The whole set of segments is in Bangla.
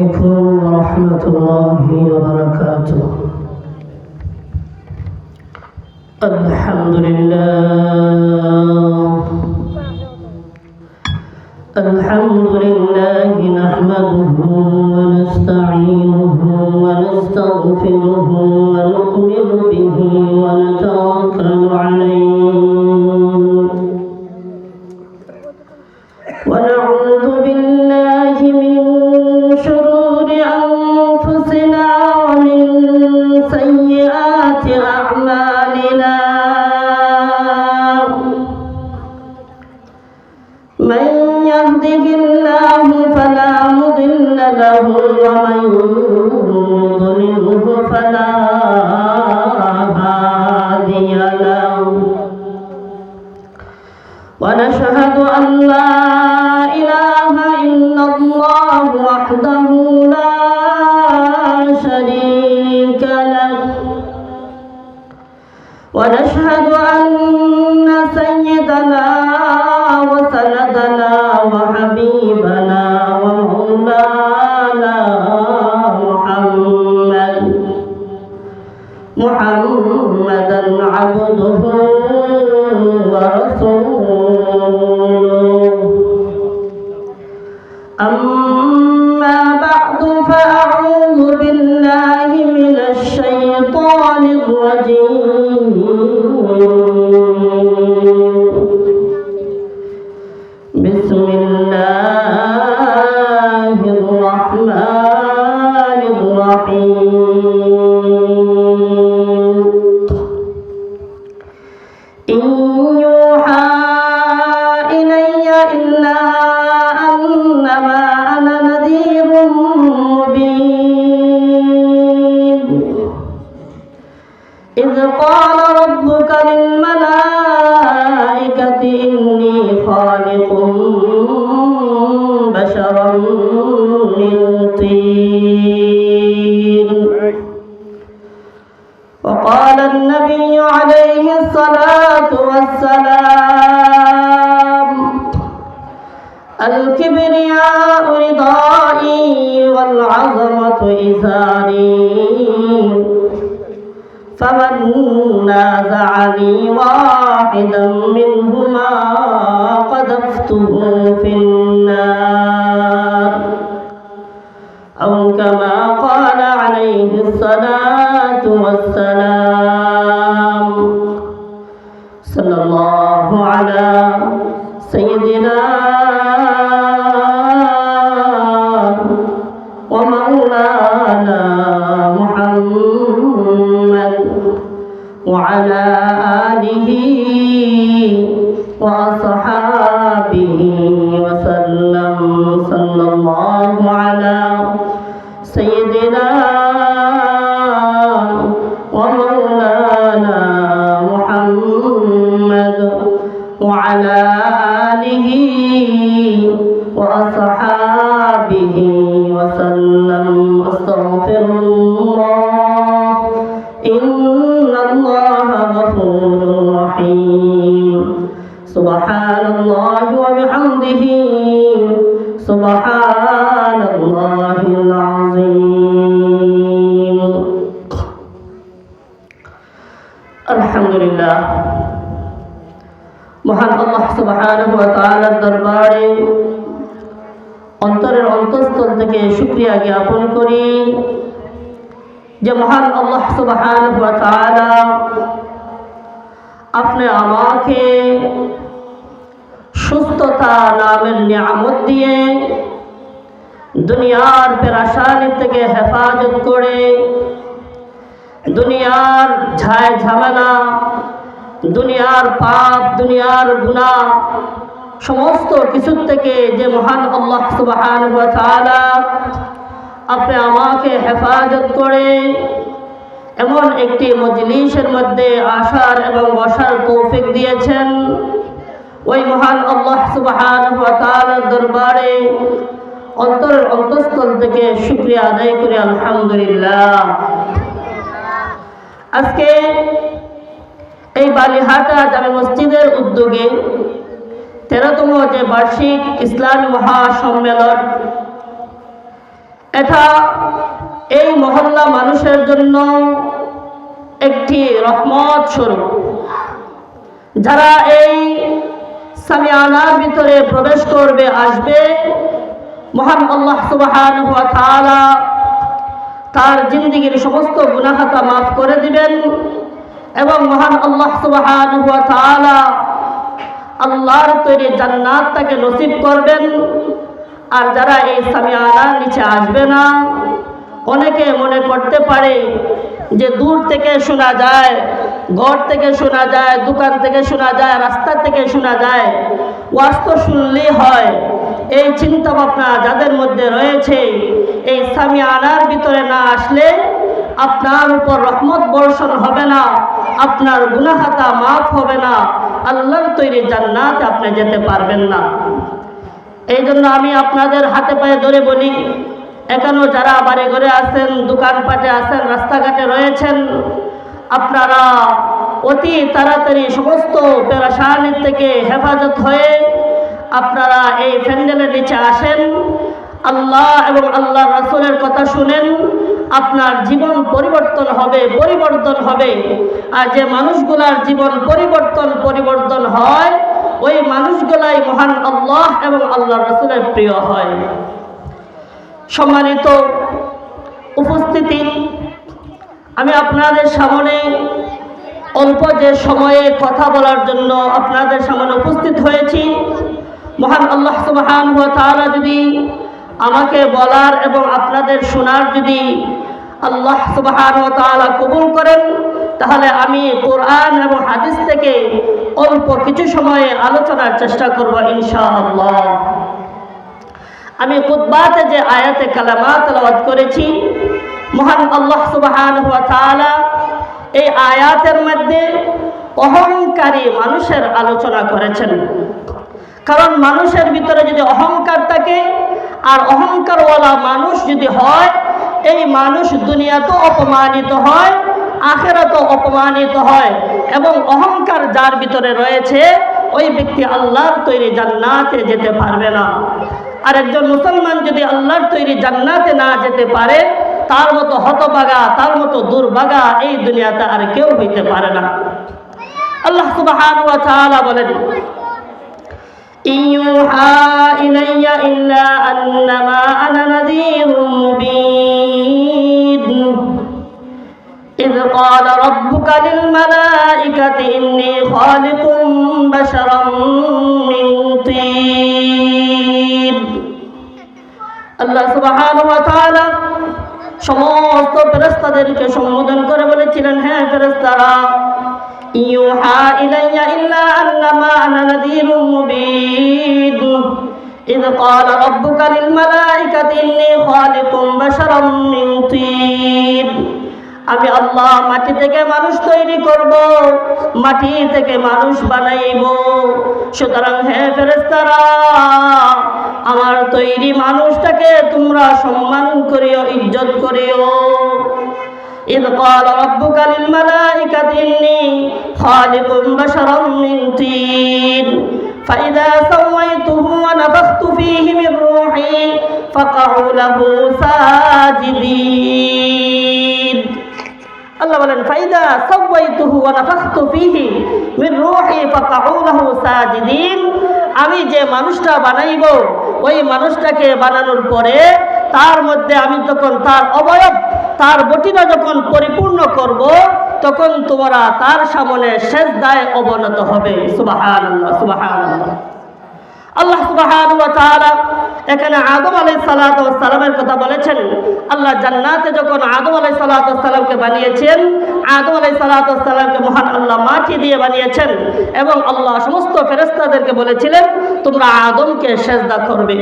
عليكم ورحمة الله وبركاته. الحمد لله نحمده ونستعينه ونستغفره ونؤمن به ونتوكل عليه ونعوذ بالله من شرور أنفسنا ومن سيئات أعمالنا. من يهده الله فلا مضل له ومن يضلله فلا هادي له. ونشهد أن لا إله إلا الله وحده لا شريك له. ونشهد أن سيدنا وسندنا وحبيبنا ومولانا محمدا عبده ورسوله. أما بعد فأعوذ بالله من الشيطان الرجيم. بسم الله الرحمن الرحيم. إن يوحى إلي إلا أنما أنا نذير مبين. إذ قال ربك للملائكة إني خالق بشرا من طين. وقال النبي عليه الصلاة والسلام الكبرياء ردائي والعظمة إزاري فمن نازعني واحدا منهما قذفته في النار أو كما قال عليه الصلاة والسلام. صلى الله على سيدنا ومولانا محمد وعلى آله وأصحابه وسلم. صلى الله على سيدنا ومولانا محمد وعلى آله وأصحابه وسلم. أستغفر الله إن الله غفور رحيم. سبحان الله وبحمده سبحان الله العظيم. আলহামদুলিল্লাহ মহান আল্লাহ সুবহানাহু ওয়া তাআলার দরবারে অন্তরের অন্তঃস্থল থেকে শুকরিয়া জ্ঞাপন করি যে মহান আল্লাহ সুবহানাহু ওয়া তাআলা আপনি আমাকে সুস্থতা নামের নিয়ামত দিয়ে দুনিয়ার পেরেশানি থেকে হেফাজত করে দুনিয়ার ঝায় ঝামেলা, দুনিয়ার পাপ, দুনিয়ার গুনাহ সমস্ত কিছু থেকে যে মহান আল্লাহ সুবহানাহু ওয়া তাআলা আপনি আমাকে হেফাজত করে এমন একটি মজলিসের মধ্যে আসার এবং বসার তৌফিক দিয়েছেন, ওই মহান আল্লাহ সুবহানাহু ওয়া তাআলার দরবারে অন্তরের অন্তঃস্থল থেকে শুকরিয়া আদায় করি আলহামদুলিল্লাহ। আজকে এই বালিহাটা জামে মসজিদের উদ্যোগে 13তম যে বার্ষিক ইসলামী মহাসম্মেলন, এটা এই মহল্লা মানুষের জন্য একটি রহমত স্বরূপ। যারা এই সামিয়ানার ভিতরে প্রবেশ করবে, আসবে, মহান আল্লাহ সুবহানাহু ওয়া তাআলা তার জিন্দেগীর সমস্ত গুনাহ খাতা মাফ করে দিবেন এবং মহান আল্লাহ সুবহানাহু ওয়া তাআলা আল্লাহর তৈরি জান্নাত তাকে নসিব করবেন। আর যারা এই সামিয়ানার নিচে আসবে না, অনেকে মনে করতে পারে যে দূর থেকে শোনা যায়, ঘর থেকে শোনা যায়, দোকান থেকে শোনা যায়, রাস্তা থেকে শোনা যায়, ওয়াজ তো শুনলেই হয়। এই চিন্তা ভাবনা যাদের মধ্যে রয়েছে, এই সামিয়ানার ভিতরে না আসলে আপনার উপর রহমত বর্ষণ হবে না, আপনার গুনাহ খাতা মাফ হবে না, আল্লাহর তৈরি জান্নাতে আপনি যেতে পারবেন না। এই জন্য আমি আপনাদের হাতে পায়ে ধরে বলি, এখনো যারা বাড়ি ঘরে আছেন, দোকানপাটে আছেন, রাস্তাঘাটে রয়েছেন, আপনারা অতি তাড়াতাড়ি সমস্ত পেরেশানির থেকে হেফাজত হয়ে আপনারা এই প্যান্ডেলের নিচে আসেন, আল্লাহ এবং আল্লাহ রাসূলের কথা শুনেন, আপনার জীবন পরিবর্তন হবে। আর যে মানুষগুলার জীবন পরিবর্তন হয়, ওই মানুষগুলাই মহান আল্লাহ এবং আল্লাহ রাসূলের প্রিয় হয়। সম্মানিত উপস্থিতি, আমি আপনাদের সামনে অল্প যে সময়ে কথা বলার জন্য আপনাদের সামনে উপস্থিত হয়েছি, মহান আল্লাহ সুবহানাহু ওয়া তাআলা যদি আমাকে বলার এবং আপনাদের শোনার যদি আল্লাহ সুবহানাহু ওয়া তাআলা কবুল করেন, তাহলে আমি কোরআন এবং হাদিস থেকে অল্প কিছু সময়ে আলোচনার চেষ্টা করব ইনশাআল্লাহ। আমি খুতবাতে যে আয়াতে কালামা তেলাওয়াত করেছি, মহান আল্লাহ সুবহানাহু ওয়া তাআলা এই আয়াতের মধ্যে অহংকারী মানুষের আলোচনা করেছেন। কারণ মানুষের ভিতরে যদি অহংকার থাকে আর অহংকারওয়ালা মানুষ যদি হয়, এই মানুষ দুনিয়াতেও অপমানিত হয়, আখিরাতেও অপমানিত হয়। এবং অহংকার যার ভিতরে রয়েছে, ওই ব্যক্তি আল্লাহর তৈরি জান্নাতে যেতে পারবে না। আর একজন মুসলমান যদি আল্লাহর তৈরি জান্নাতে না যেতে পারে, তার মতো হতভাগা, তার মতো দুর্ভাগা এই দুনিয়াতে আর কেউ হইতে পারে না। আল্লাহ সুবহানাহু ওয়া তাআলা বলেন, ইউহা ইলাইয়া ইল্লা আন্নামা আনা নাযীরুম মুবিন إذ قال ربك للملائكة إني خالق بشرا من طين। আল্লাহ সুবহানাহু ওয়া তাআলা সমস্ত ফেরেশতাদেরকে সম্বোধন করে বলেছিলেন, হ্যাঁ ফেরেশতারা, ইউহা ইলাইয়া ইল্লা আন্নামা আনা নাযীরুম মুবিন إذ قال ربك للملائكة إني خالق بشرا من طين। আমি আল্লাহ মাটি থেকে মানুষ তৈরি করব, মাটি থেকে মানুষ বানাইব। সুতরাং হে ফেরেশতারা, আমার তৈরি মানুষটাকে তোমরা সম্মান করিও, ইজ্জত করিও। إذ قال ربك للملائكة إني خالق بشرا من طين فإذا سويته ونفخت فيه من روحي فقعوا له ساجدين। আল্লাহ বলেন, ফাইদা সাওয়াইতুহু ওয়া নাফাখতু ফীহি মিন রূহি ফাকাউ লাহু সাজিদিন। আমি যে মানুষটা বানাইব, ওই মানুষটাকে বানানোর পরে তার মধ্যে আমি যখন তার অবয়ব, তার বটিটা যখন পরিপূর্ণ করব, তখন তোমরা তার সামনে সিজদায় অবনত হবে। সুবহানাল্লাহ, সুবহানাল্লাহ। আল্লাহ সুবহানাহু ওয়া তাআলা এখানে আদম আলাইহিস সালাতু ওয়াস সালামের কথা বলেছেন। আল্লাহ জান্নাতে যখন আদম আলাইহিস সালাতু ওয়াস সালামকে বানিয়েছেন, আদম আলাইহিস সালাতু ওয়াস সালামকে মহান আল্লাহ মাটি দিয়ে বানিয়েছেন এবং আল্লাহ সমস্ত ফেরেশতাদেরকে বলেছিলেন, তোমরা আদমকে সিজদা করবে।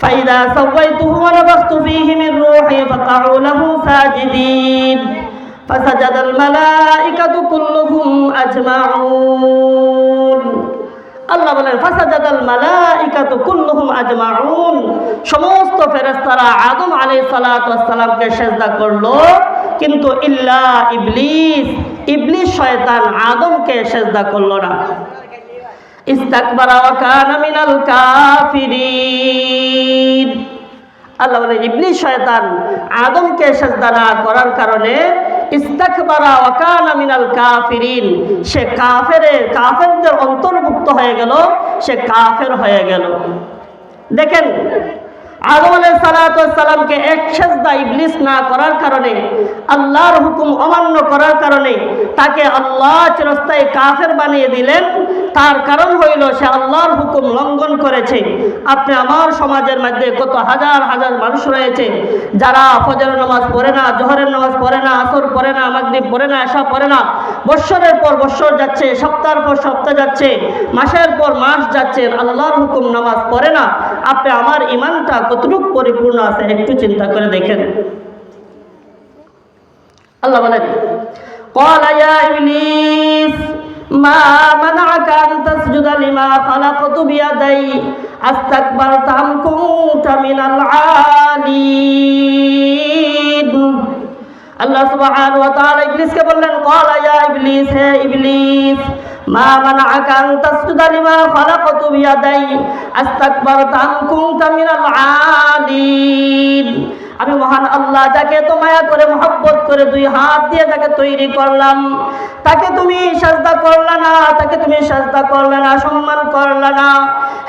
ফাইদা সাওয়াইতুহু ওয়া নাফাখতু ফীহি মিন রূহি ফাকাউ লাহু সাজিদিন ফাসাজাদাল মালাইকাতু কুল্লুহুম আজমাউন। আল্লাহ বলেন, ফাসাজাদাল মালাইকাতু কুল্লুহুম আজমাউন। সমস্ত ফেরেশতারা আদম আলাইহিস সালাতু ওয়াস সালামকে সিজদা করলো, কিন্তু ইল্লা ইবলিস, ইবলিস শয়তান আদমকে সিজদা করলো না। ইস্তাকবারা ওয়া কানা মিনাল কাফিরিন। আল্লাহ বলে ইবলিস শয়তান আদমকে সিজদা না করার কারণে ইস্তাকবারা ওয়া কানা মিনাল কাফিরিন, সে কাফেরদের অন্তর্ভুক্ত হয়ে গেল, সে কাফের হয়ে গেল। দেখেন আদম আলাইহিস সালামকে এক সিজদা ইবলিস না করার কারণে, আল্লাহর হুকুম অমান্য করার কারণে তাকে আল্লাহ চিরস্থায়ী কাফের বানিয়ে দিলেন। তার কারণ হইল সে আল্লাহর হুকুম লঙ্ঘন করেছে। আপনি আমার সমাজের মধ্যে কত হাজার হাজার মানুষ রয়েছে যারা ফজরের নামাজ পড়ে না, জোহরের নামাজ পড়ে না, আসর পড়ে না, মাগরিব পড়ে না, এশা পড়ে না, বৎসরের পর বৎসর যাচ্ছে, সপ্তাহের পর সপ্তাহ যাচ্ছে, মাসের পর মাস যাচ্ছে, আল্লাহর হুকুম নামাজ পড়ে না। আপনি আমার ঈমানটা কতটুকু পরিপূর্ণ আছে একটু চিন্তা করে দেখেন। আল্লাহ বলেন ক্বালা ইয়া ইবলিস মা মানাআকা আন তাসজুদা লিমা খালাকতু বিয়াদাই আস্তাকবারতা আম কুনতা মিনাল আলিন। আল্লাহ সুবহানাহু ওয়া তাআলা ইবলিসকে বললেন ক্বালা ইয়া ইবলিস, হে ইবলিস, মা মানাআকা আন তাসজুদা লিমা খালাকতু বিয়াদাই আস্তাকবারতা আম কুনতা মিনাল আলিন। আমি মহান আল্লাহ যাকে এত মায়া করে মহব্বত করে দুই হাত দিয়ে যাকে তৈরি করলাম, তাকে তুমি সাজদা করলে না, তাকে তুমি সাজদা করলে না, সম্মান করলে না।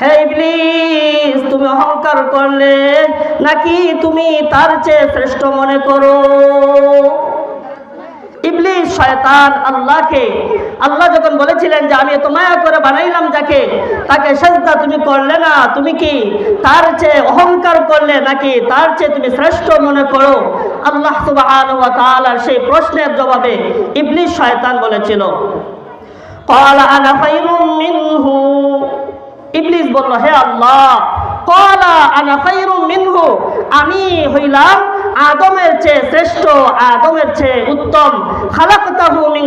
হে ইবলিস, তুমি অহংকার করলে নাকি তুমি তার চেয়ে শ্রেষ্ঠ মনে করো? ইবলিস শয়তান আল্লাহ যখন বলেছিলেন যে আমি এত মায়া করে বানাইলাম যাকে, তাকে সাজদা তুমি করলে না, তুমি কি তার চেয়ে অহংকার করলে নাকি তার চেয়ে তুমি শ্রেষ্ঠ মনে করো? আল্লাহ সুবহানাহু ওয়া তাআলার সেই প্রশ্নের জবাবে ইবলিস শয়তান বলেছিল ক্বালা আনা খায়রুম মিনহু। ইবলিস বলল, হে আল্লাহ, ক্বালা আনা খায়রুম মিনহু, আমি হইলাম আদমের চেয়ে শ্রেষ্ঠ, আদমের চেয়ে উত্তম। খালাকতাহু মিন